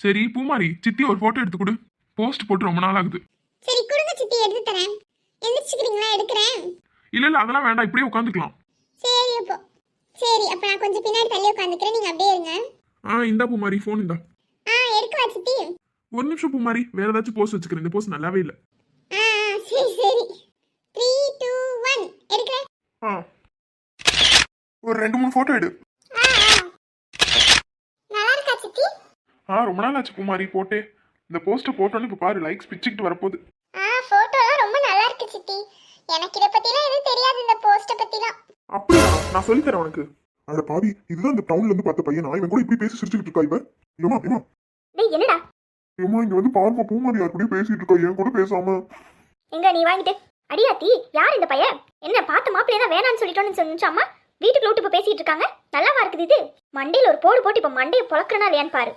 சரி பூமாரி, சித்தி ஒரு போட்டோ எடுத்து கொடு. போஸ்ட் போட்டு ரொம்ப நாள் ஆகுது. சரி கொடுங்க சித்தி, எடுத்து தரேன். எந்திரிச்சுக்கிறீங்களா? எடுக்கிறேன். இல்ல அதெல்லாம் வேண்டாம், இப்படியே உட்காந்துக்கலாம். சரி அப்போ. சரி அப்ப நான் கொஞ்சம் பின்னாடி தள்ளி உட்காந்துக்கிறேன், நீங்க அப்படியே இருங்க. இந்தா பூமாரி, போன் இந்தா. எடுக்கவா சித்தி? ஒரு நிமிஷம் பூமாரி, வேற ஏதாச்சும் போஸ்ட் வச்சுக்கிறேன். இந்த போஸ்ட் நல்லாவே இல்ல. சரி சரி. 3 2 1 எடுக்கிறேன். ஒரு 2-3 போட்டோ எடு. நல்லா இருக்கா சித்தி? ரொம்ப நாள் ஆச்சு பூமாரி போட்டே. இந்த போஸ்ட் போட்டோன்னு இப்ப பாரு, லைக்ஸ் பிச்சுக்கிட்டு வரப்போகுது. போட்டோலாம் ரொம்ப நல்லா இருக்கு சித்தி. எனக்கு இத பத்திலாம் எதுவும் தெரியாது, இந்த போஸ்ட பத்திலாம். அப்படியா? நான் சொல்லி தரேன் உனக்கு. அட பாவி, இதுதான் இந்த டவுன்ல இருந்து பார்த்த பையனா? இவன் கூட இப்படி பேசி சிரிச்சுக்கிட்டு இருக்கா இவ? ஏமா ஏமா டேய் என்னடா? ஏமா இங்க வந்து பாருங்க, பூமாரி யார் கூட பேசிட்டு இருக்கா, என் கூட பேசாம. எங்க நீ வாங்கிட்டு அடியாத்தி, யார் இந்த பையன்? என்ன பார்த்த மாப்பிள்ளையா வேணான்னு சொல்லிட்டோன்னு சொன்னாமா? வீட்டுக்குள்ள விட்டு இப்ப பேசிட்டு இருக்காங்க. நல்லாவா இருக்குது இது? மண்டையில ஒரு போடு போட்டு இப்ப மண்டையை பொளக்குறனா இல்லையான்னு பாரு.